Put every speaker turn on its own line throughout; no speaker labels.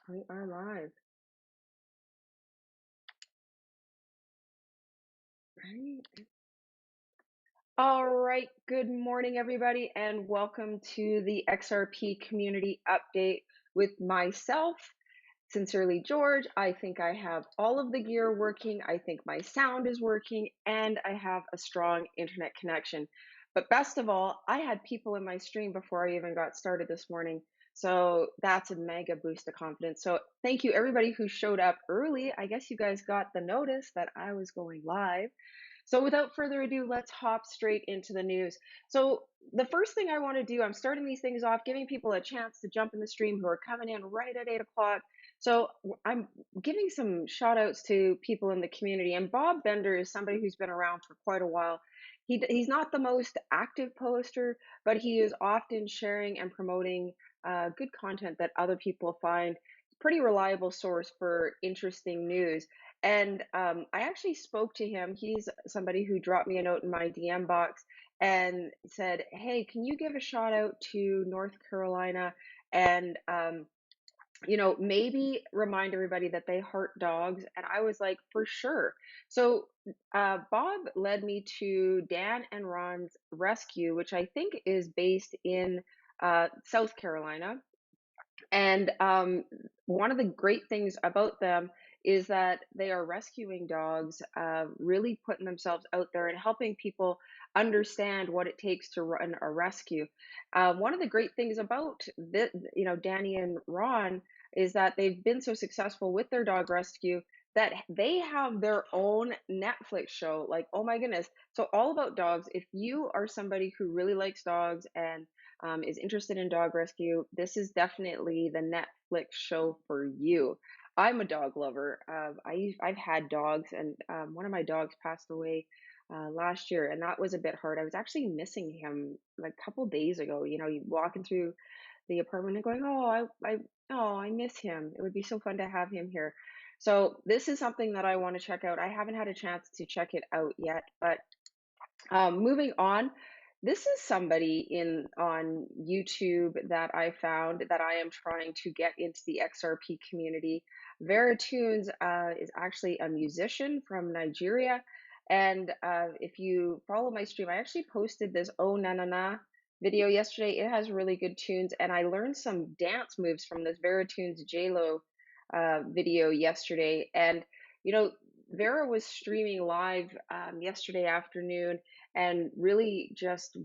We are live, right? All right. Good morning, everybody, and welcome to the XRP Community Update with myself, Sincerely George. I think I have all of the gear working. I think my sound is working, and I have a strong internet connection. But best of all, I had people in my stream before I even got started this morning. So that's a mega boost of confidence. So thank you, everybody who showed up early. I guess you guys got the notice that I was going live. So without further ado, let's hop straight into the news. So the first thing I want to do, I'm starting these things off, giving people a chance to jump in the stream who are coming in right at 8 o'clock. So I'm giving some shout outs to people in the community. And Bob Bender is somebody who's been around for quite a while. He's not the most active poster, but he is often sharing and promoting good content that other people find pretty reliable source for interesting news. And I actually spoke to him. He's somebody who dropped me a note in my DM box and said, "Hey, can you give a shout out to North Carolina and maybe remind everybody that they heart dogs?" And I was like, "For sure." So Bob led me to Dan and Ron's Rescue, which I think is based in South Carolina. And one of the great things about them is that they are rescuing dogs, really putting themselves out there and helping people understand what it takes to run a rescue. One of the great things about this, Danny and Ron, is that they've been so successful with their dog rescue that they have their own Netflix show. Like, oh my goodness. So, all about dogs. If you are somebody who really likes dogs and is interested in dog rescue, this is definitely the Netflix show for you. I'm a dog lover. I've had dogs, and one of my dogs passed away last year, and that was a bit hard. I was actually missing him like a couple days ago. You walking through the apartment and going, oh, I miss him. It would be so fun to have him here. So this is something that I want to check out. I haven't had a chance to check it out yet, but moving on, this is somebody in on YouTube that I found that I am trying to get into the XRP community. Veritunes is actually a musician from Nigeria, and if you follow my stream, I actually posted this "Oh Na Na Na" video yesterday. It has really good tunes, and I learned some dance moves from this Veritunes JLo video yesterday, and you know. Vera was streaming live yesterday afternoon and really just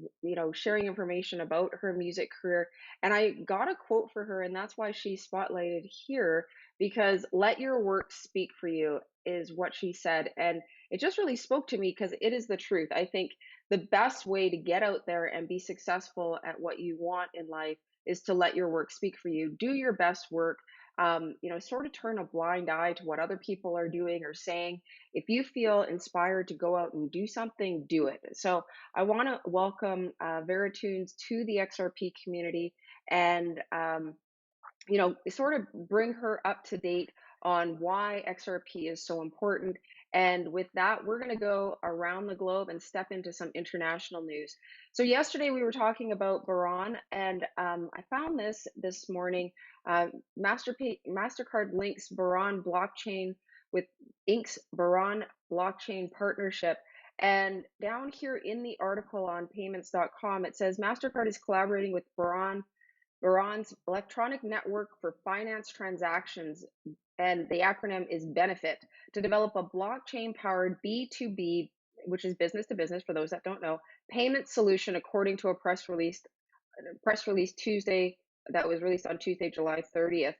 sharing information about her music career. And I got a quote for her, and that's why she's spotlighted here, because "let your work speak for you" is what she said. And it just really spoke to me because it is the truth. I think the best way to get out there and be successful at what you want in life is to let your work speak for you. Do your best work. Sort of turn a blind eye to what other people are doing or saying. If you feel inspired to go out and do something, do it. So I want to welcome Veritunes to the XRP community and, sort of bring her up to date on why XRP is so important. And with that, we're going to go around the globe and step into some international news. So yesterday we were talking about Baron, and I found this morning. Mastercard links Baron blockchain with Inc.'s Baron blockchain partnership. And down here in the article on payments.com, it says Mastercard is collaborating with Baron's electronic network for finance transactions, and the acronym is BENEFIT, to develop a blockchain-powered B2B, which is business to business for those that don't know, payment solution, according to a press release Tuesday that was released on Tuesday, July 30th.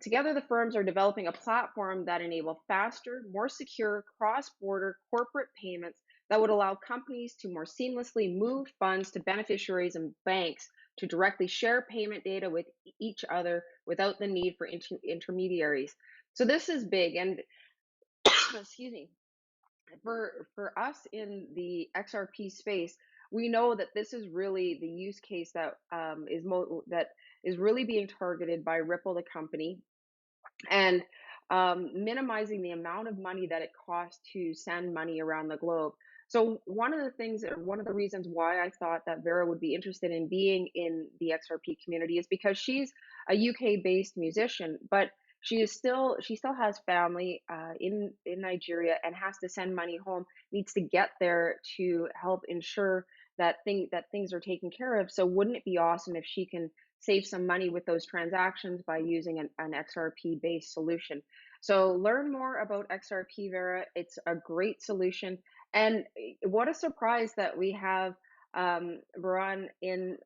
Together, the firms are developing a platform that enable faster, more secure cross-border corporate payments that would allow companies to more seamlessly move funds to beneficiaries and banks to directly share payment data with each other without the need for intermediaries. So this is big, and excuse me, for us in the XRP space, we know that this is really the use case that that is really being targeted by Ripple, the company, and minimizing the amount of money that it costs to send money around the globe. So one of the things, or one of the reasons why I thought that Vera would be interested in being in the XRP community is because she's a UK-based musician, but she still has family in Nigeria and has to send money home. Needs to get there to help ensure that things are taken care of. So wouldn't it be awesome if she can save some money with those transactions by using an XRP-based solution? So learn more about XRP, Vera. It's a great solution. And what a surprise that we have Baran in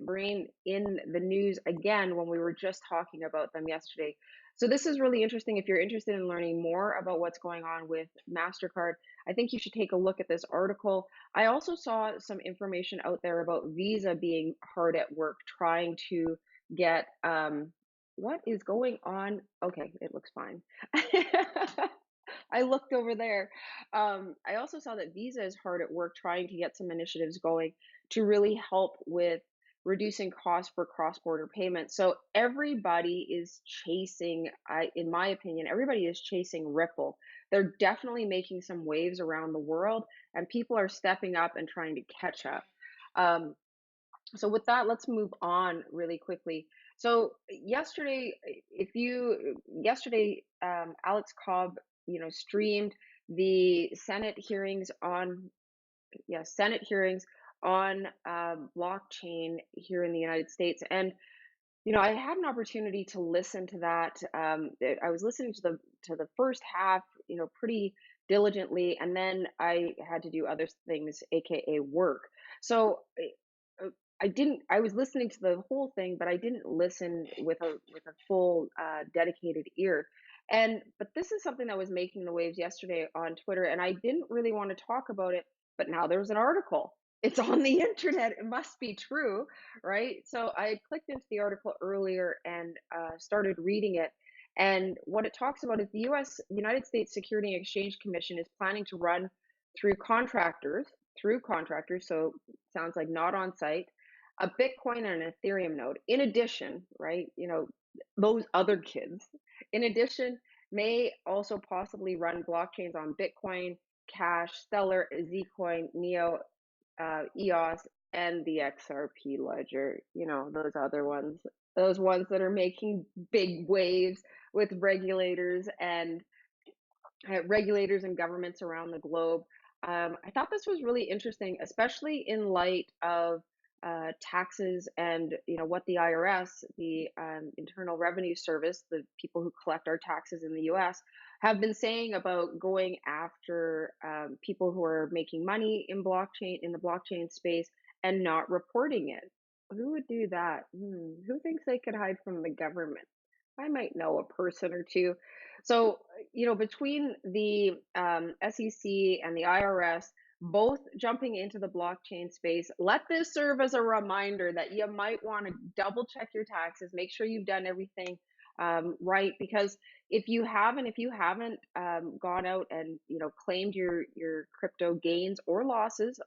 Brain in the news again when we were just talking about them yesterday. So this is really interesting. If you're interested in learning more about what's going on with MasterCard, I think you should take a look at this article. I also saw some information out there about Visa being hard at work trying to get what is going on? Okay, it looks fine. I looked over there. I also saw that Visa is hard at work trying to get some initiatives going to really help with reducing costs for cross-border payments. So everybody is chasing, in my opinion, everybody is chasing Ripple. They're definitely making some waves around the world, and people are stepping up and trying to catch up. Um, so with that, let's move on really quickly. So yesterday, if you yesterday, Alex Cobb, streamed the Senate hearings on Senate hearings on blockchain here in the United States, and I had an opportunity to listen to that. I was listening to the first half, pretty diligently, and then I had to do other things, aka work. So I didn't. I was listening to the whole thing, but I didn't listen with a full dedicated ear. But this is something that was making the waves yesterday on Twitter, and I didn't really want to talk about it. But now there's an article. It's on the internet. It must be true, right? So I clicked into the article earlier and started reading it. And what it talks about is the United States Security and Exchange Commission is planning to run through contractors, so sounds like not on site, a Bitcoin and an Ethereum node. In addition, right, those other kids, in addition, may also possibly run blockchains on Bitcoin, Cash, Stellar, Zcoin, Neo, EOS, and the XRP ledger, those ones that are making big waves with regulators and governments around the globe. I thought this was really interesting, especially in light of taxes and what the IRS, the Internal Revenue Service, the people who collect our taxes in the U.S., have been saying about going after people who are making money in the blockchain space and not reporting it. Who would do that? Who thinks they could hide from the government? I might know a person or two. So, between the SEC and the IRS both jumping into the blockchain space, let this serve as a reminder that you might want to double check your taxes, make sure you've done everything right, because if you haven't gone out and claimed your crypto gains or losses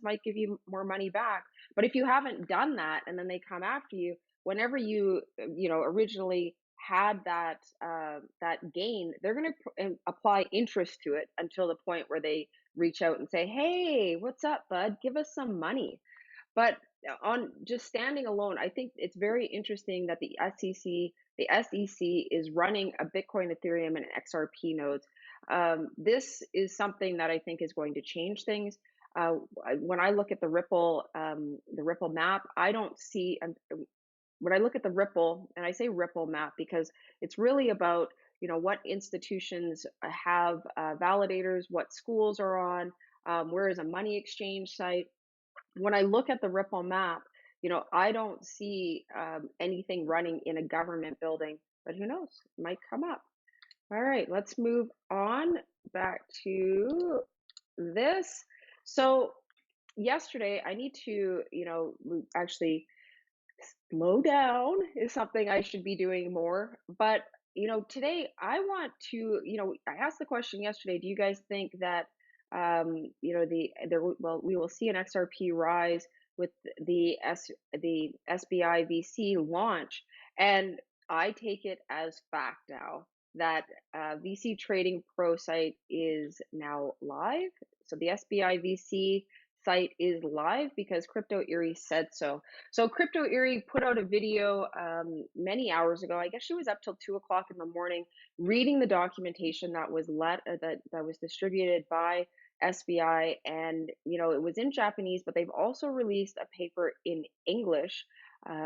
might give you more money back. But if you haven't done that and then they come after you, whenever you originally had that gain, they're going to apply interest to it until the point where they reach out and say, "Hey, what's up, bud? Give us some money." But on just standing alone, I think it's very interesting that the SEC is running a Bitcoin, Ethereum, and XRP nodes. This is something that I think is going to change things. When I look at the Ripple map, I don't see. When I look at the Ripple, and I say Ripple map because it's really about what institutions have validators, what schools are on, where is a money exchange site. When I look at the Ripple map, I don't see anything running in a government building, but who knows? It might come up. All right, let's move on back to this. So yesterday, I need to, actually slow down is something I should be doing more. But, today I want to, I asked the question yesterday, do you guys think that, we will see an XRP rise with the SBI BC launch? And I take it as fact now. that VC Trading Pro site is now live. So the SBI VC site is live because Crypto Erie said so. So Crypto Erie put out a video many hours ago. I guess she was up till 2 o'clock in the morning reading the documentation that was that was distributed by SBI, and it was in Japanese, but they've also released a paper in English,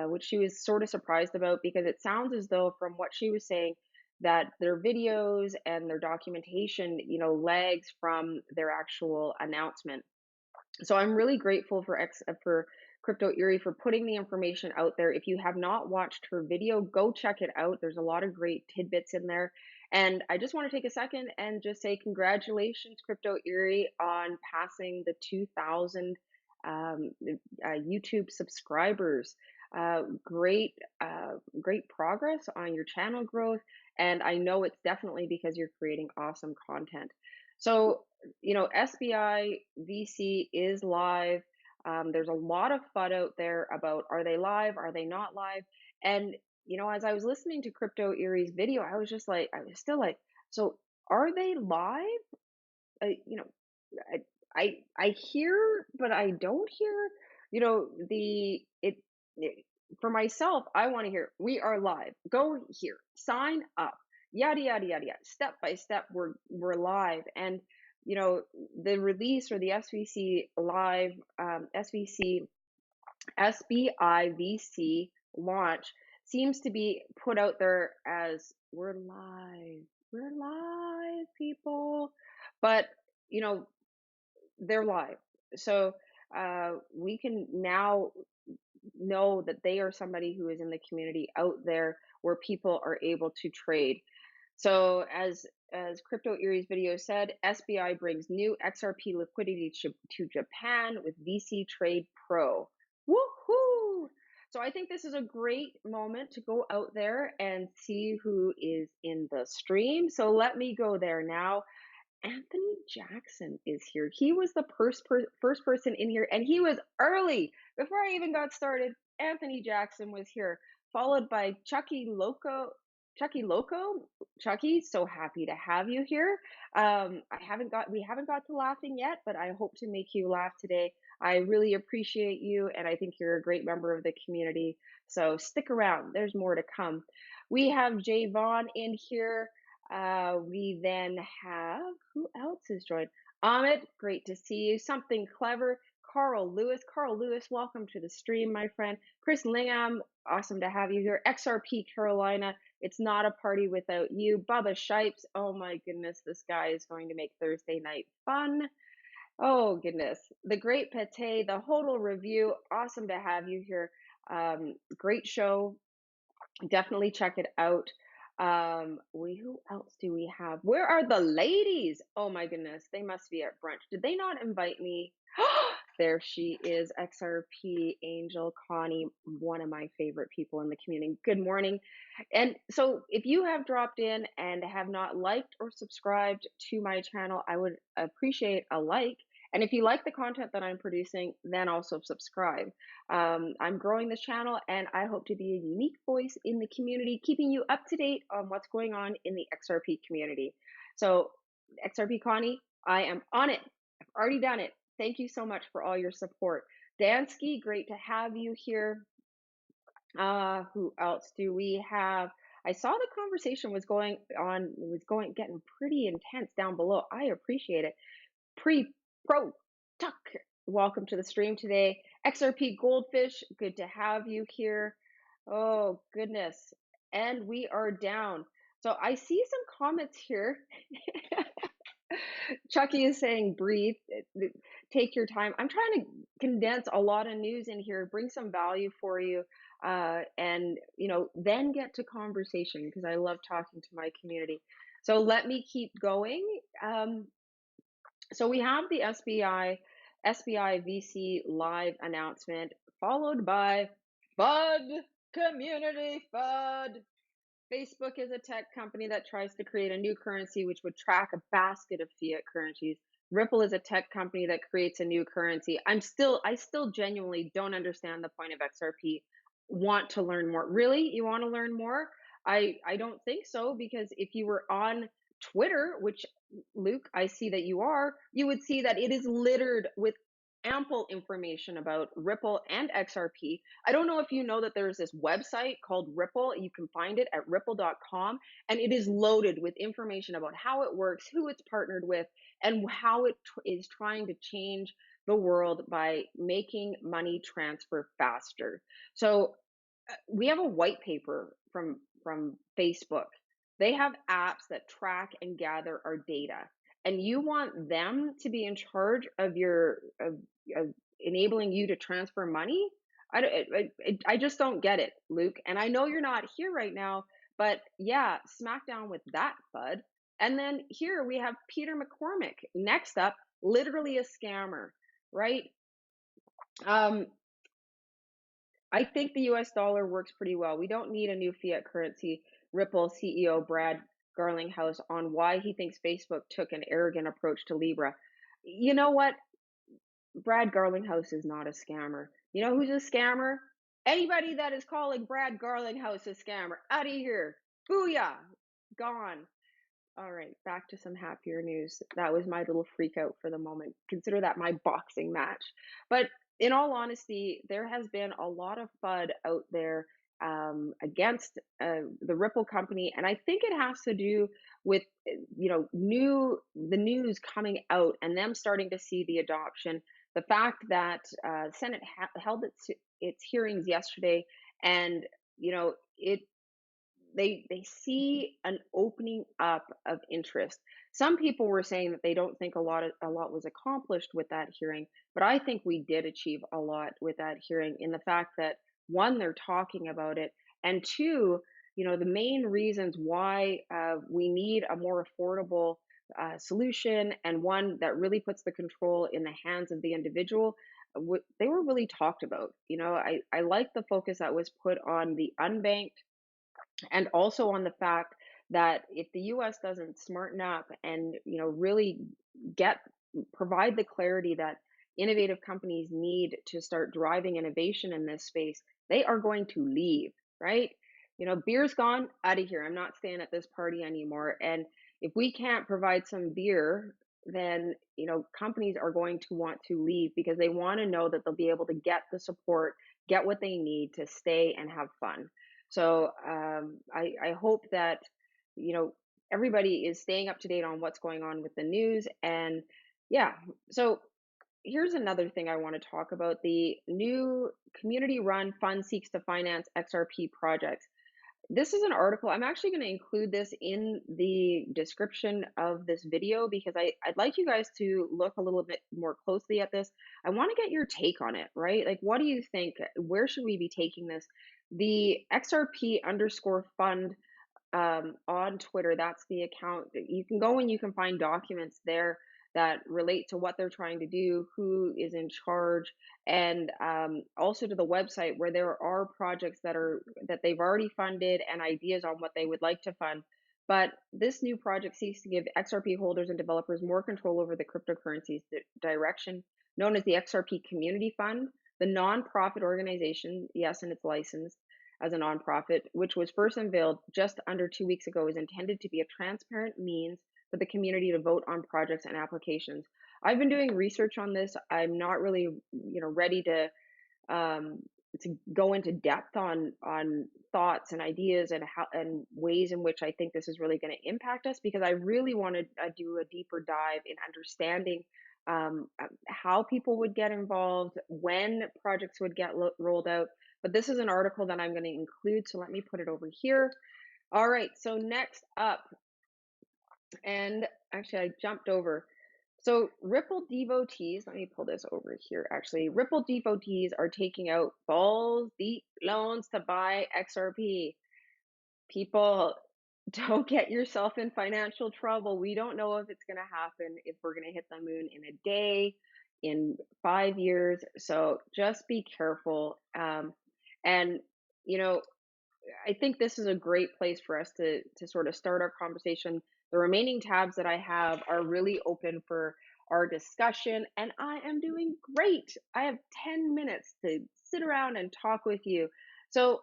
which she was sort of surprised about because it sounds as though, from what she was saying, that their videos and their documentation, lags from their actual announcement. So I'm really grateful for Crypto Erie for putting the information out there. If you have not watched her video, go check it out. There's a lot of great tidbits in there. And I just want to take a second and just say congratulations, Crypto Erie, on passing the 2,000 YouTube subscribers. Great progress on your channel growth. And I know it's definitely because you're creating awesome content. So, SBI VC is live. There's a lot of FUD out there about, are they live? Are they not live? And, as I was listening to Crypto Erie's video, I was still like, so are they live? You know, I hear, but I don't hear. For myself, I want to hear, we are live. Go here, sign up, yada yada yada yada. Step by step, we're live, and the release, or the SVC live, SBI VC launch, seems to be put out there as, we're live, people, but they're live. So we can now know that they are somebody who is in the community out there where people are able to trade. So as Crypto Erie's video said, SBI brings new XRP liquidity to Japan with VC Trade Pro. Woohoo! So I think this is a great moment to go out there and see who is in the stream. So let me go there now. Anthony Jackson is here. He was the first person in here, and he was early. Before I even got started, Anthony Jackson was here, followed by Chucky Loco. Chucky, so happy to have you here. We haven't got to laughing yet, but I hope to make you laugh today. I really appreciate you, and I think you're a great member of the community. So stick around. There's more to come. We have Jay Vaughn in here. We then have, who else has joined? Amit, great to see you. Something Clever. Carl Lewis, welcome to the stream, my friend. Chris Lingham, awesome to have you here. XRP Carolina, it's not a party without you. Bubba Shipes, oh my goodness, this guy is going to make Thursday night fun. Oh goodness. The Great Pate, the Hodl Review, awesome to have you here. Great show. Definitely check it out. Who else do we have? Where are the ladies? Oh my goodness, they must be at brunch. Did they not invite me? There she is, XRP Angel Connie, one of my favorite people in the community. Good morning. And so if you have dropped in and have not liked or subscribed to my channel, I would appreciate a like. And if you like the content that I'm producing, then also subscribe. I'm growing this channel, and I hope to be a unique voice in the community, keeping you up to date on what's going on in the XRP community. So, XRP Connie, I am on it. I've already done it. Thank you so much for all your support. Dansky, great to have you here. Who else do we have? I saw the conversation was getting pretty intense down below. I appreciate it. Pro Tuck, welcome to the stream today. XRP Goldfish, good to have you here. Oh goodness, and we are down. So I see some comments here. Chucky is saying, breathe, take your time. I'm trying to condense a lot of news in here, bring some value for you, and then get to conversation, because I love talking to my community. So let me keep going. So we have the SBI VC live announcement, followed by FUD, community FUD. Facebook is a tech company that tries to create a new currency which would track a basket of fiat currencies. Ripple is a tech company that creates a new currency. I still genuinely don't understand the point of XRP. Want to learn more? Really? You want to learn more? I don't think so, because if you were on Twitter, which, Luke, I see that you are, you would see that it is littered with ample information about Ripple and XRP. I don't know if you know that there's this website called Ripple. You can find it at ripple.com, and it is loaded with information about how it works, who it's partnered with, and how it is trying to change the world by making money transfer faster. So we have a white paper from Facebook. They have apps that track and gather our data, and you want them to be in charge of of enabling you to transfer money? I just don't get it, Luke. And I know you're not here right now, but yeah, smack down with that, bud. And then here we have Peter McCormack next up, literally a scammer, right? Um, I think the US dollar works pretty well. We don't need a new fiat currency. Ripple CEO Brad Garlinghouse on why he thinks Facebook took an arrogant approach to Libra. You know what? Brad Garlinghouse is not a scammer. You know who's a scammer? Anybody that is calling Brad Garlinghouse a scammer. Out of here. Booyah. Gone. All right, back to some happier news. That was my little freak out for the moment. Consider that my boxing match. But in all honesty, there has been a lot of FUD out there against the Ripple company, and I think it has to do with the news coming out and them starting to see the adoption. The fact that Senate held its hearings yesterday, and it they see an opening up of interest. Some people were saying that they don't think a lot was accomplished with that hearing, but I think we did achieve a lot with that hearing in the fact that one, they're talking about it, and two, the main reasons why we need a more affordable solution, and one that really puts the control in the hands of the individual. They were really talked about. I like the focus that was put on the unbanked, and also on the fact that if the US doesn't smarten up and really get provide the clarity that innovative companies need to start driving innovation in this space, they are going to leave, right? Beer's gone, out of here. I'm not staying at this party anymore. And if we can't provide some beer, then companies are going to want to leave because they want to know that they'll be able to get the support, get what they need to stay and have fun. So I hope that everybody is staying up to date on what's going on with the news. And yeah, so here's another thing I want to talk about. The new community-run fund seeks to finance XRP projects. This is an article. I'm actually going to include this in the description of this video because I'd like you guys to look a little bit more closely at this. I want to get your take on it, right? Like, what do you think? Where should we be taking this? The XRP underscore fund on Twitter, that's the account. You can go and you can find documents there that relate to what they're trying to do, who is in charge, and also to the website where there are projects that they've already funded and ideas on what they would like to fund. But this new project seeks to give XRP holders and developers more control over the cryptocurrency's direction, known as the XRP Community Fund. The nonprofit organization, yes, and it's licensed as a nonprofit, which was first unveiled just under 2 weeks ago, is intended to be a transparent means for the community to vote on projects and applications. I've been doing research on this. I'm not really, ready to go into depth on thoughts and ideas and how and ways in which I think this is really going to impact us, because I really want to do a deeper dive in understanding how people would get involved, when projects would get rolled out. But this is an article that I'm going to include, so let me put it over here. All right, so next up, and actually I jumped over. So Ripple Devotees, let me pull this over here. Actually, Ripple Devotees are taking out balls deep loans to buy XRP. People, don't get yourself in financial trouble. We don't know if it's going to happen, if we're going to hit the moon in a day, in 5 years. So just be careful. And, I think this is a great place for us to sort of start our conversation. The remaining tabs that I have are really open for our discussion, and I am doing great. I have 10 minutes to sit around and talk with you. So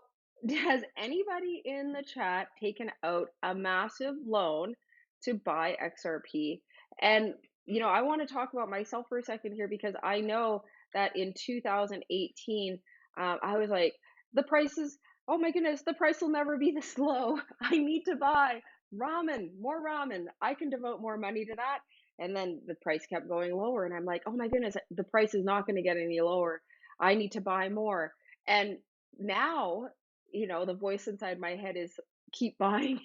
Has anybody in the chat taken out a massive loan to buy XRP? And, I want to talk about myself for a second here because I know that in 2018, I was like, the prices, oh my goodness, the price will never be this low. I need to buy ramen, more ramen. I can devote more money to that. And then the price kept going lower. And I'm like, oh my goodness, the price is not going to get any lower. I need to buy more. And now the voice inside my head is keep buying.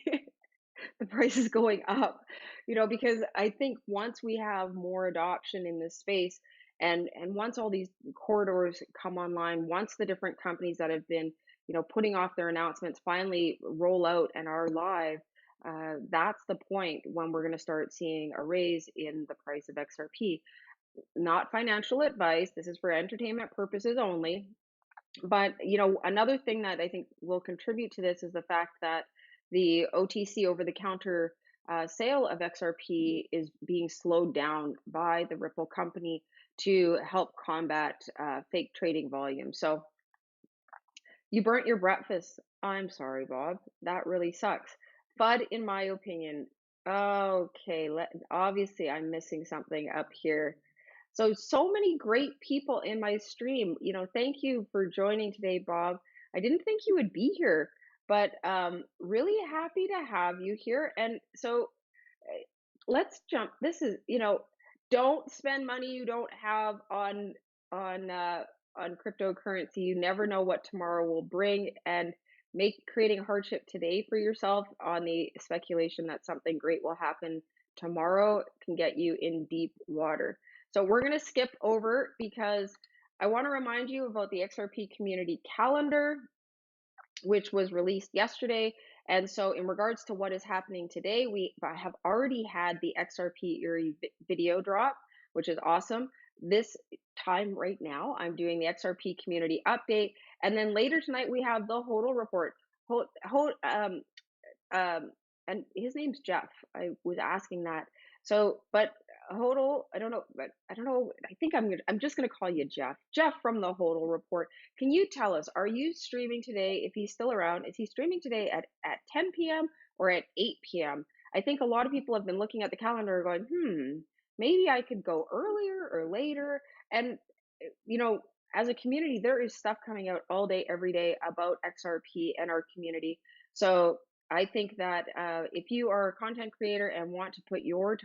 The price is going up, because I think once we have more adoption in this space and once all these corridors come online, once the different companies that have been, putting off their announcements finally roll out and are live, that's the point when we're going to start seeing a raise in the price of XRP. Not financial advice. This is for entertainment purposes only. But, another thing that I think will contribute to this is the fact that the OTC over the counter sale of XRP is being slowed down by the Ripple company to help combat fake trading volume. So you burnt your breakfast. I'm sorry, Bob. That really sucks. FUD, in my opinion. Okay, obviously I'm missing something up here. So many great people in my stream. Thank you for joining today, Bob. I didn't think you would be here, but really happy to have you here. And so let's jump. This is, don't spend money you don't have on uh, on cryptocurrency. You never know what tomorrow will bring, and make creating hardship today for yourself on the speculation that something great will happen tomorrow can get you in deep water. So we're going to skip over because I want to remind you about the XRP Community Calendar, which was released yesterday. And so, in regards to what is happening today, I have already had the XRP Erie video drop, which is awesome. This time right now, I'm doing the XRP community update. And then later tonight, we have the HODL report. Um, and his name's Jeff. I was asking that. So, but Hodel, I don't know, but I don't know. I'm just gonna call you Jeff. Jeff from the Hodel report. Can you tell us, are you streaming today? If he's still around, is he streaming today at 10 p.m. or at 8 p.m.? I think a lot of people have been looking at the calendar going, maybe I could go earlier or later. And as a community, there is stuff coming out all day, every day about XRP and our community. So I think that if you are a content creator and want to put your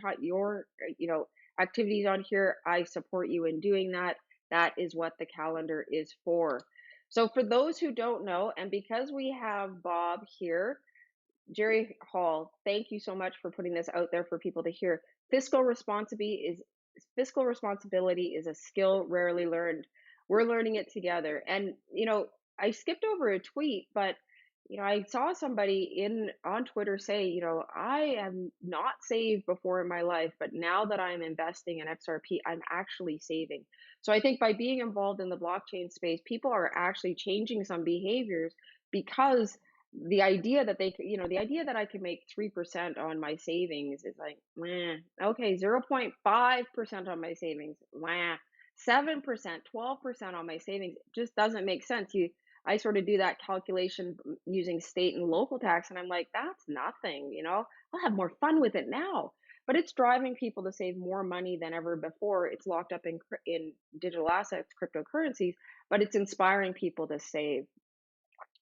activities on here, I support you in doing that. That is what the calendar is for. So for those who don't know, and because we have Bob here, Jerry Hall, thank you so much for putting this out there for people to hear. Fiscal responsibility is a skill rarely learned. We're learning it together. And I skipped over a tweet, but I saw somebody on Twitter say, I am not saved before in my life, but now that I'm investing in XRP, I'm actually saving. So I think by being involved in the blockchain space, people are actually changing some behaviors because the idea that I could make 3% on my savings is like, okay, 0.5% on my savings, 7%, 12% on my savings just doesn't make sense. I sort of do that calculation using state and local tax, and I'm like, that's nothing, I'll have more fun with it now. But it's driving people to save more money than ever before. It's locked up in digital assets, cryptocurrencies, but it's inspiring people to save.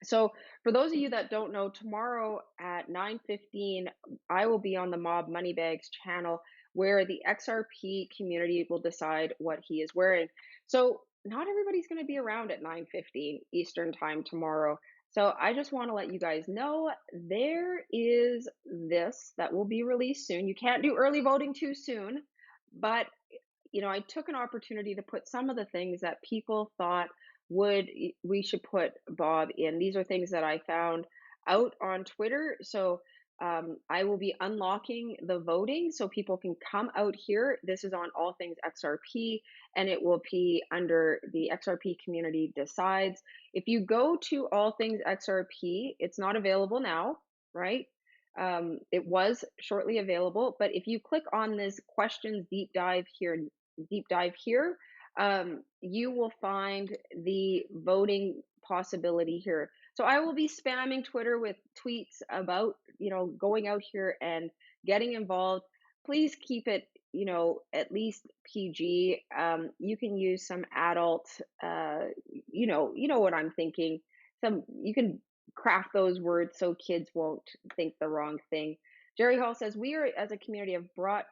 So for those of you that don't know, tomorrow at 9:15, I will be on the Mob Moneybags channel where the XRP community will decide what he is wearing. So not everybody's going to be around at 9:15 Eastern time tomorrow. So I just want to let you guys know there is this that will be released soon. You can't do early voting too soon, but I took an opportunity to put some of the things that people thought we should put Bob in. These are things that I found out on Twitter. So I will be unlocking the voting so people can come out here. This is on all things XRP, and it will be under the XRP Community Decides. If you go to all things XRP, it's not available now, right? It was shortly available, but if you click on this questions deep dive here, you will find the voting possibility here. So I will be spamming Twitter with tweets about, going out here and getting involved. Please keep it, at least PG. You can use some adult, you know what I'm thinking. You can craft those words so kids won't think the wrong thing. Jerry Hall says, we as a community have brought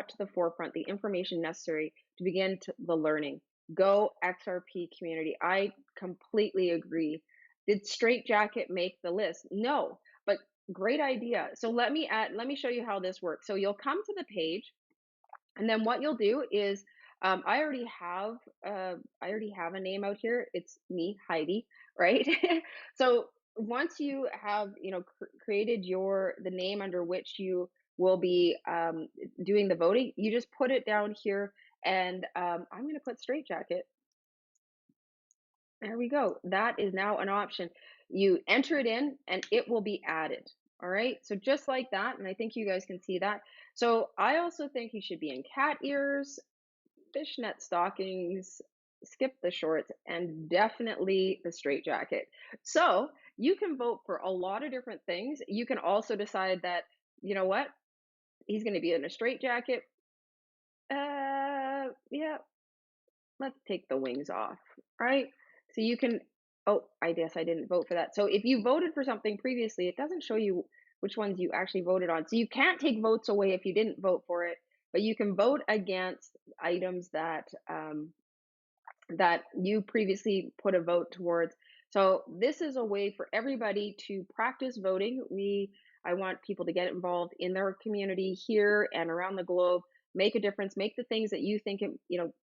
to the forefront the information necessary to begin the learning. Go XRP community. I completely agree. Did Straight Jacket make the list? No, but great idea. So let me show you how this works. So you'll come to the page, and then what you'll do is, I already have a name out here. It's me, Heidi, right? So once you have, created the name under which you will be doing the voting, you just put it down here, and I'm going to put Straight Jacket. There we go. That is now an option. You enter it in, and it will be added. All right. So just like that, and I think you guys can see that. So I also think you should be in cat ears, fishnet stockings, skip the shorts, and definitely the straight jacket. So you can vote for a lot of different things. You can also decide that, you know what, he's going to be in a straight jacket. Yeah, let's take the wings off, right? So you can, oh, I guess I didn't vote for that. So if you voted for something previously, it doesn't show you which ones you actually voted on. So you can't take votes away if you didn't vote for it, but you can vote against items that you previously put a vote towards. So this is a way for everybody to practice voting. I want people to get involved in their community here and around the globe, make a difference, make the things that you think,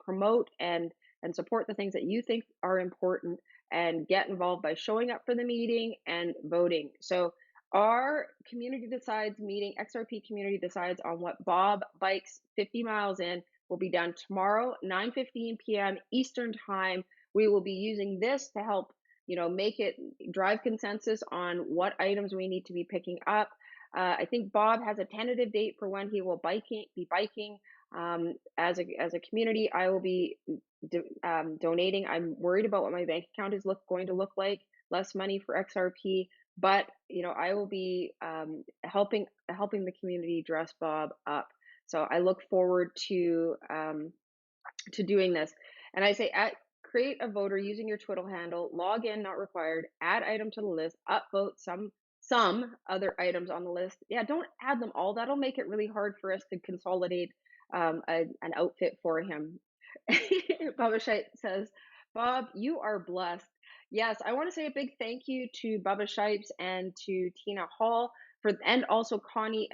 promote and support the things that you think are important, and get involved by showing up for the meeting and voting. So our community decides meeting, XRP community decides on what Bob bikes 50 miles in will be done tomorrow, 9:15 p.m. Eastern Time. We will be using this to help, make it drive consensus on what items we need to be picking up. I think Bob has a tentative date for when he will be biking. As a community, I will be donating. I'm worried about what my bank account is going to look like. Less money for XRP, but I will be helping the community dress Bob up. So I look forward to doing this. And I say, create a voter using your Twitter handle, log in, not required, add item to the list, upvote some other items on the list. Yeah, don't add them all. That'll make it really hard for us to consolidate an outfit for him. Bubba Shite says, Bob, you are blessed. Yes, I want to say a big thank you to Bubba Shipes and to Tina Hall and also Connie,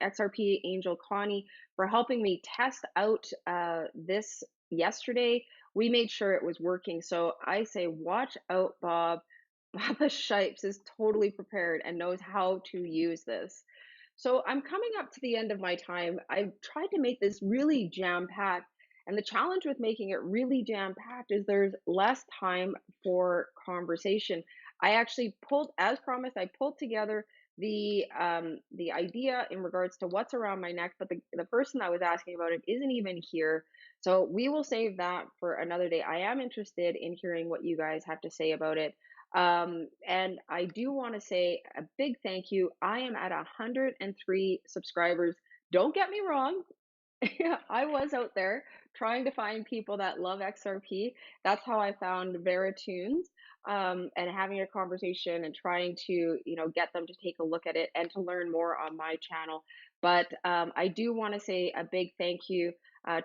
XRP Angel Connie, for helping me test out this yesterday. We made sure it was working. So I say, watch out, Bob. Bubba Shipes is totally prepared and knows how to use this. So I'm coming up to the end of my time. I've tried to make this really jam-packed. And the challenge with making it really jam-packed is there's less time for conversation. I actually as promised, I pulled together the idea in regards to what's around my neck, but the person I was asking about it isn't even here. So we will save that for another day. I am interested in hearing what you guys have to say about it. And I do want to say a big thank you. I am at 103 subscribers. Don't get me wrong. I was out there trying to find people that love XRP. That's how I found Veritunes, and having a conversation and trying to, get them to take a look at it and to learn more on my channel. But I do want to say a big thank you.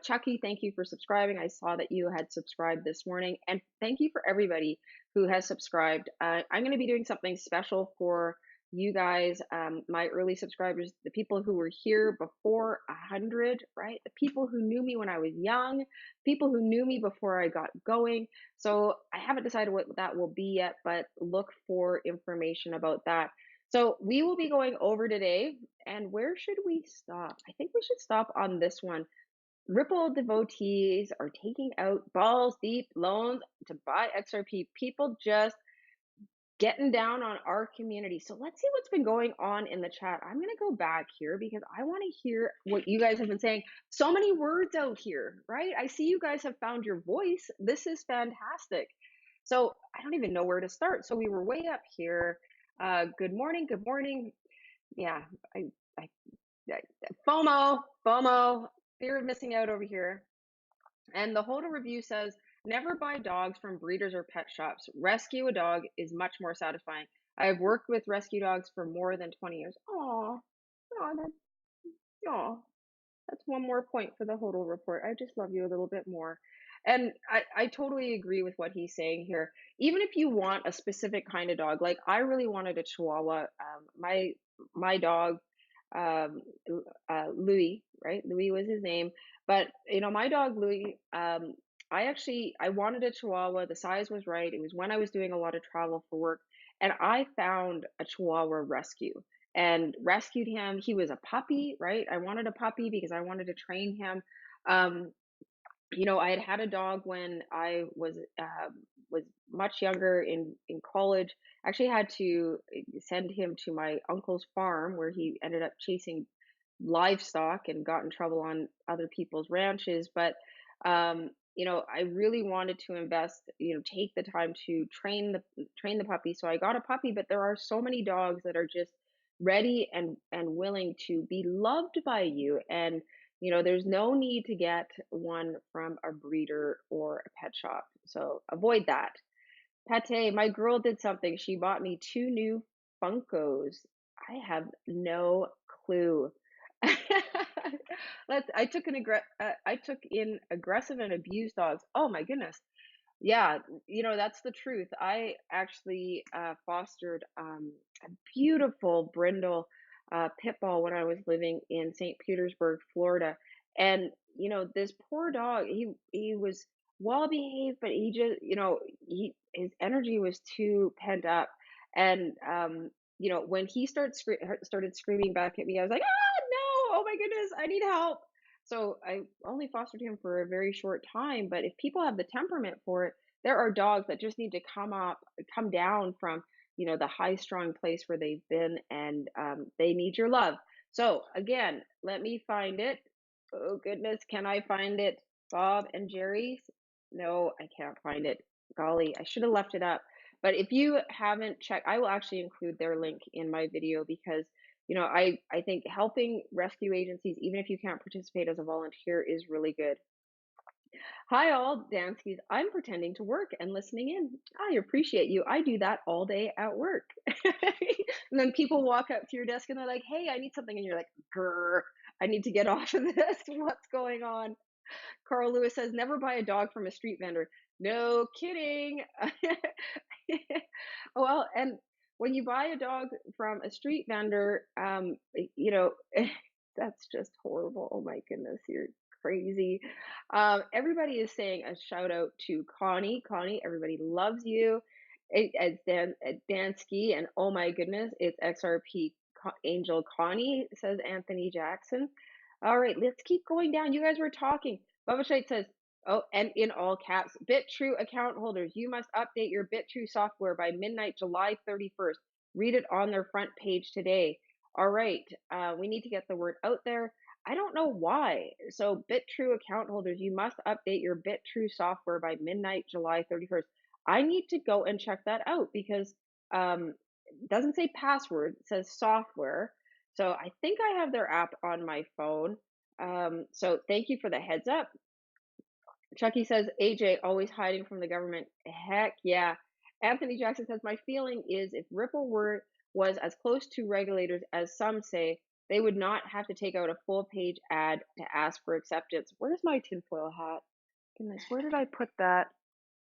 Chucky, thank you for subscribing. I saw that you had subscribed this morning. And thank you for everybody who has subscribed. I'm going to be doing something special for you guys, my early subscribers, the people who were here before 100, right? The people who knew me when I was young, people who knew me before I got going. So I haven't decided what that will be yet, but look for information about that. So we will be going over today, and where should we stop? I think we should stop on this one. Ripple devotees are taking out balls deep loans to buy XRP. People just getting down on our community. So let's see what's been going on in the chat. I'm going to go back here because I want to hear what you guys have been saying. So many words out here, right? I see you guys have found your voice. This is fantastic. So I don't even know where to start. So we were way up here. Good morning. Good morning. Yeah, I, I, I FOMO, fear of missing out over here. And the Holder review says, never buy dogs from breeders or pet shops. Rescue a dog is much more satisfying. I have worked with rescue dogs for more than 20 years. Aw, aw, aw. That's one more point for the Hodel report. I just love you a little bit more. And I totally agree with what he's saying here. Even if you want a specific kind of dog, like I really wanted a Chihuahua. My dog, um, Louis, right? Louis was his name. But my dog Louis, I wanted a Chihuahua. The size was right. It was when I was doing a lot of travel for work, and I found a Chihuahua rescue and rescued him. He was a puppy, right? I wanted a puppy because I wanted to train him. Um, I had had a dog when I was much younger in college. Actually had to send him to my uncle's farm where he ended up chasing livestock and got in trouble on other people's ranches. But I really wanted to invest, take the time to train the puppy. So I got a puppy, but there are so many dogs that are just ready and willing to be loved by you. And there's no need to get one from a breeder or a pet shop. So avoid that. Pate, my girl did something. She bought me two new Funkos. I have no clue. I took in aggressive and abused dogs. Oh my goodness. Yeah, that's the truth. I actually fostered a beautiful brindle pit bull when I was living in St. Petersburg, Florida. And this poor dog, he was well behaved, but he just, his energy was too pent up. And when he started screaming back at me, I was like, ah, no, oh my goodness, I need help. So I only fostered him for a very short time, but if people have the temperament for it, there are dogs that just need to come down from, the high strung place where they've been, and they need your love. So again, let me find it. Oh goodness, can I find it? Bob and Jerry's? No, I can't find it. Golly, I should have left it up. But if you haven't checked, I will actually include their link in my video because I think helping rescue agencies, even if you can't participate as a volunteer, is really good. Hi, all Danskis. I'm pretending to work and listening in. I appreciate you. I do that all day at work. And then people walk up to your desk and they're like, hey, I need something. And you're like, grr, I need to get off of this. What's going on? Carl Lewis says, never buy a dog from a street vendor. No kidding. Well, and when you buy a dog from a street vendor, that's just horrible. Oh my goodness, you're crazy. Everybody is saying a shout out to Connie. Connie, everybody loves you. It's Dansky, and oh my goodness, it's XRP Angel Connie, says Anthony Jackson. All right, let's keep going down. You guys were talking. Bubba Shite says, oh, and in all caps, BitTrue account holders, you must update your BitTrue software by midnight, July 31st. Read it on their front page today. All right, we need to get the word out there. I don't know why. So BitTrue account holders, you must update your BitTrue software by midnight, July 31st. I need to go and check that out because it doesn't say password, it says software. So I think I have their app on my phone. So thank you for the heads up. Chucky says, AJ always hiding from the government. Heck yeah. Anthony Jackson says, my feeling is if Ripple was as close to regulators as some say, they would not have to take out a full page ad to ask for acceptance. Where's my tinfoil hat? Goodness, where did I put that?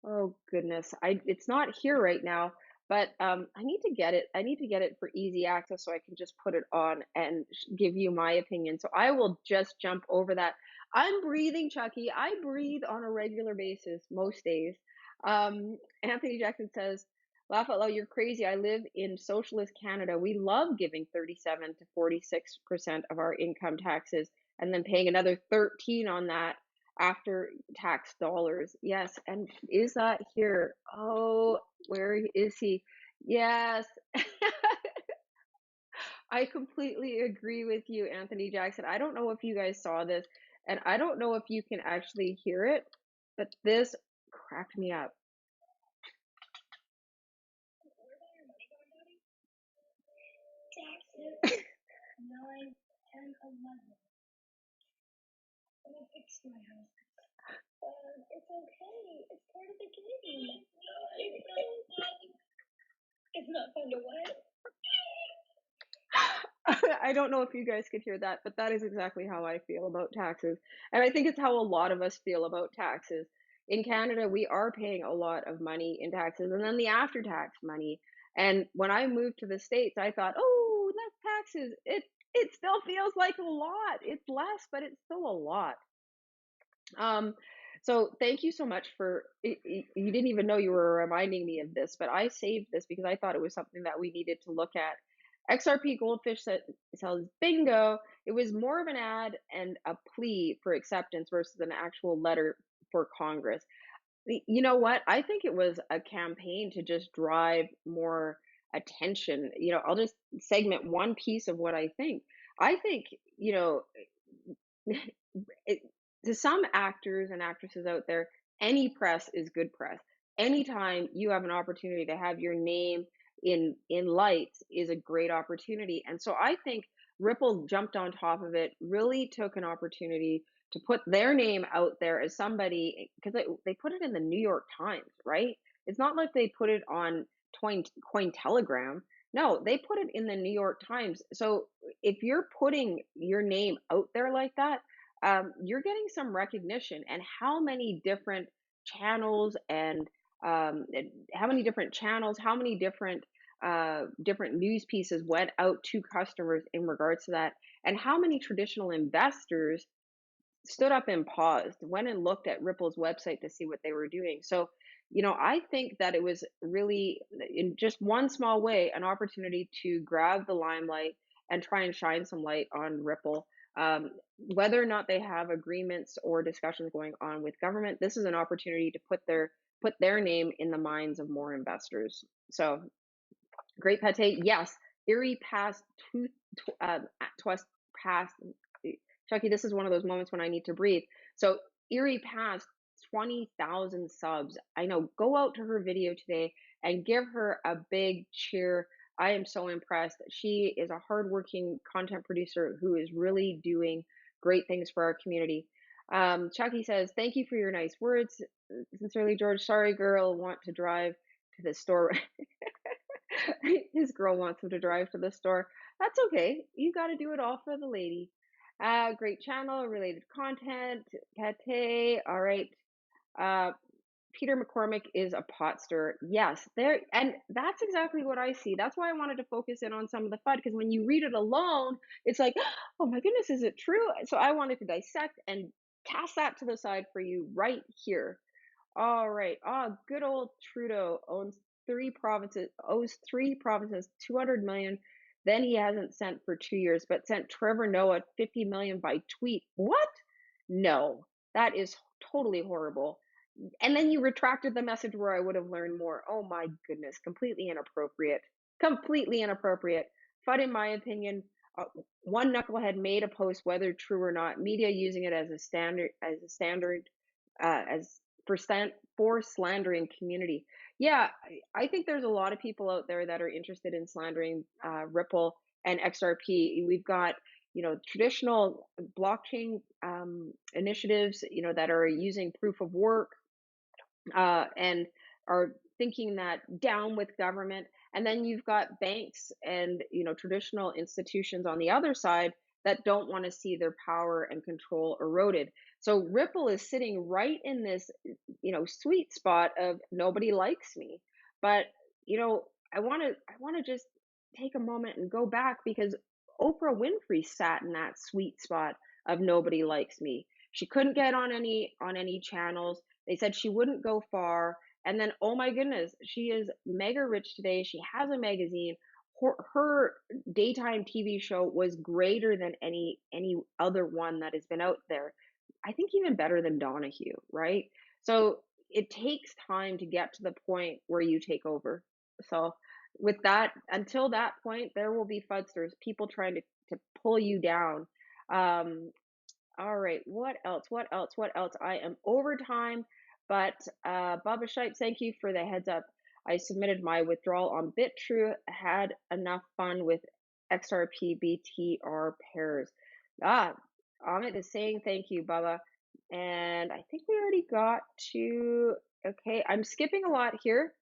Oh goodness, it's not here right now, but I need to get it. I need to get it for easy access so I can just put it on and give you my opinion. So I will just jump over that. I'm breathing, Chucky. I breathe on a regular basis most days. Anthony Jackson says, laugh out loud, you're crazy. I live in socialist Canada. We love giving 37 to 46% of our income taxes and then paying another 13 on that after tax dollars. Yes, and is that here? Oh, where is he? Yes. I completely agree with you, Anthony Jackson. I don't know if you guys saw this, and I don't know if you can actually hear it, but this cracked me up. I don't know if you guys could hear that, but that is exactly how I feel about taxes. And I think it's how a lot of us feel about taxes. In Canada, we are paying a lot of money in taxes and then the after tax money. And when I moved to the States, I thought, oh, less taxes. It still feels like a lot. It's less, but it's still a lot. Um, so thank you so much for you didn't even know you were reminding me of this, but I saved this because I thought it was something that we needed to look at. XRP Goldfish sells bingo. It was more of an ad and a plea for acceptance versus an actual letter for Congress. You know what? I think it was a campaign to just drive more attention. I'll just segment one piece of what I think. I think, it, to some actors and actresses out there, any press is good press. Anytime you have an opportunity to have your name in lights is a great opportunity. And so I think Ripple jumped on top of it, really took an opportunity to put their name out there as somebody, because they put it in the New York Times, right? It's not like they put it on Cointelegram. No, they put it in the New York Times. So if you're putting your name out there like that, you're getting some recognition. And how many different channels and how many different channels, how many different news pieces went out to customers in regards to that, and how many traditional investors stood up and paused, went and looked at Ripple's website to see what they were doing. So, I think that it was really, in just one small way, an opportunity to grab the limelight and try and shine some light on Ripple. Whether or not they have agreements or discussions going on with government, this is an opportunity to put their name in the minds of more investors. So, great Pate, yes, Erie passed twice passed. Chucky, this is one of those moments when I need to breathe. So Erie passed 20,000 subs. I know. Go out to her video today and give her a big cheer. I am so impressed. She is a hardworking content producer who is really doing great things for our community. Chucky says, "Thank you for your nice words. Sincerely, George. Sorry, girl. Want to drive to the store." His girl wants him to drive to the store. That's okay. You got to do it all for the lady. Great channel, related content. Pate. All right. Uh, Peter McCormack is a pot stirrer. Yes, there, and that's exactly what I see. That's why I wanted to focus in on some of the FUD, because when you read it alone, it's like, oh my goodness, is it true? So I wanted to dissect and cast that to the side for you right here. All right. Good old Trudeau owes three provinces 200 million. Then he hasn't sent for 2 years, but sent Trevor Noah 50 million by tweet. What? No, that is totally horrible. And then you retracted the message where I would have learned more. Oh my goodness, completely inappropriate. Completely inappropriate. But in my opinion, one knucklehead made a post, whether true or not, media using it as a standard, as for slandering community. Yeah, I think there's a lot of people out there that are interested in slandering Ripple and XRP. We've got traditional blockchain initiatives that are using proof of work and are thinking that down with government. And then you've got banks and traditional institutions on the other side that don't want to see their power and control eroded. So Ripple is sitting right in this sweet spot of nobody likes me. But I want to just take a moment and go back, because Oprah Winfrey sat in that sweet spot of nobody likes me. She couldn't get on any channels. They said she wouldn't go far. And then, oh my goodness, she is mega rich today. She has a magazine. Her daytime TV show was greater than any other one that has been out there. I think even better than Donahue, right? So it takes time to get to the point where you take over. So with that, until that point, there will be fudsters, people trying to pull you down. All right, what else? What else? What else? I am over time, but Baba Shipe, thank you for the heads up. I submitted my withdrawal on BitTrue, had enough fun with XRP BTR pairs. Ah, Amit is saying thank you, Baba. And I think we already got to, okay, I'm skipping a lot here.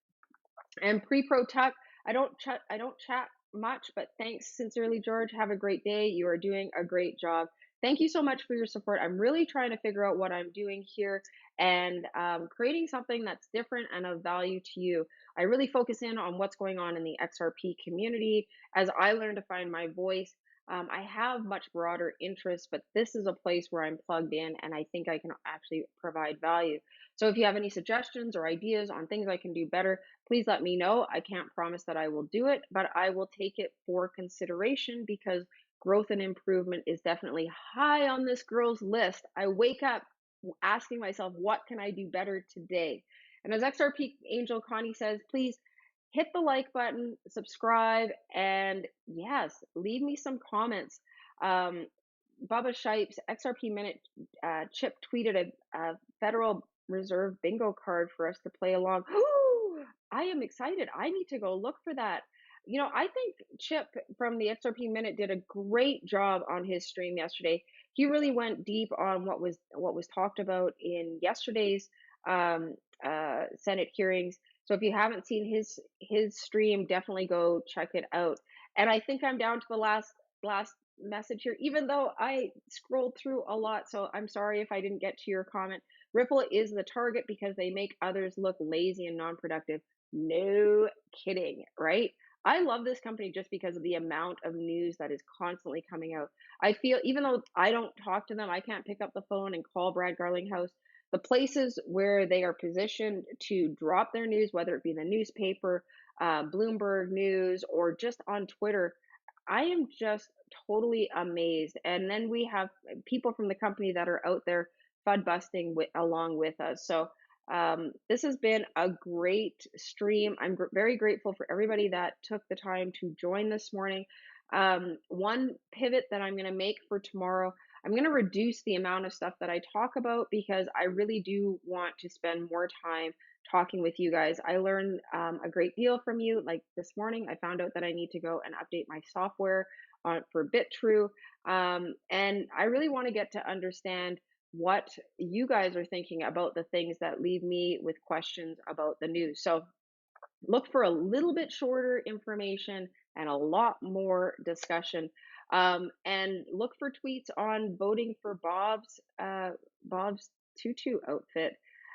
And pre-pro tech, I don't chat much, but thanks sincerely, George. Have a great day. You are doing a great job. Thank you so much for your support. I'm really trying to figure out what I'm doing here and creating something that's different and of value to you. I really focus in on what's going on in the XRP community as I learn to find my voice. I have much broader interests, but this is a place where I'm plugged in and I think I can actually provide value. So if you have any suggestions or ideas on things I can do better, please let me know. I can't promise that I will do it, but I will take it for consideration because growth and improvement is definitely high on this girl's list. I wake up asking myself, what can I do better today? And as XRP Angel Connie says, please hit the like button, subscribe, and yes, leave me some comments. Um, Bubba Shipes, XRP Minute, Chip tweeted a Federal Reserve bingo card for us to play along. I am excited. I need to go look for that. You know, I think Chip from the XRP Minute did a great job on his stream yesterday. He really went deep on what was talked about in yesterday's um, Senate hearings. So if you haven't seen his stream, definitely go check it out. And I think I'm down to the last message here, even though I scrolled through a lot. So I'm sorry if I didn't get to your comment. Ripple is the target because they make others look lazy and non-productive. No kidding, right? I love this company just because of the amount of news that is constantly coming out. I feel even though I don't talk to them, I can't pick up the phone and call Brad Garlinghouse. The places where they are positioned to drop their news, whether it be the newspaper, Bloomberg News, or just on Twitter, I am just totally amazed. And then we have people from the company that are out there FUD busting along with us. So this has been a great stream. I'm very grateful for everybody that took the time to join this morning. One pivot that I'm going to make for tomorrow, I'm going to reduce the amount of stuff that I talk about because I really do want to spend more time talking with you guys. I learned a great deal from you. Like this morning, I found out that I need to go and update my software for thru. And I really want to get to understand what you guys are thinking about the things that leave me with questions about the news. So look for a little bit shorter information and a lot more discussion. And look for tweets on voting for Bob's tutu outfit.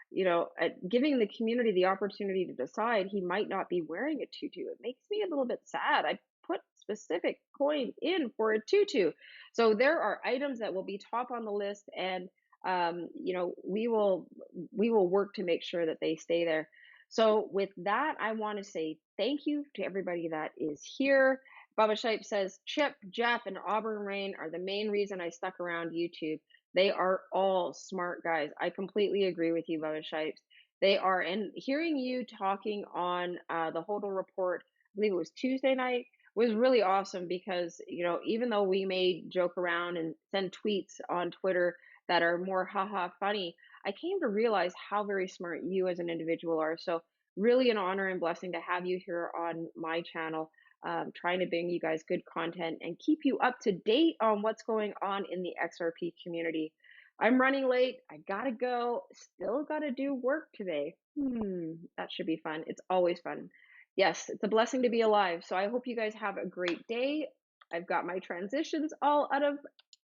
You know, giving the community the opportunity to decide he might not be wearing a tutu. It makes me a little bit sad. I put specific coin in for a tutu. So there are items that will be top on the list, and you know, we will work to make sure that they stay there. So with that, I want to say thank you to everybody that is here. Baba Shipe says, Chip, Jeff, and Auburn Rain are the main reason I stuck around YouTube. They are all smart guys. I completely agree with you, Baba Shipes. They are. And hearing you talking on the HODL report, I believe it was Tuesday night, was really awesome because, you know, even though we may joke around and send tweets on Twitter that are more haha funny, I came to realize how very smart you as an individual are. So really an honor and blessing to have you here on my channel, trying to bring you guys good content and keep you up to date on what's going on in the XRP community. I'm running late. I gotta go. Still gotta do work today. That should be fun. It's always fun. Yes, it's a blessing to be alive. So I hope you guys have a great day. I've got my transitions all out of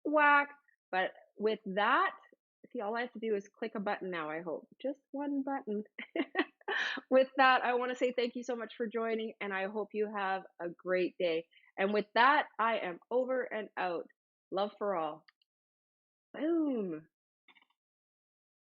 whack, but with that, see, all I have to do is click a button now, I hope. Just one button. With that, I want to say thank you so much for joining, and I hope you have a great day. And with that, I am over and out. Love for all. Boom.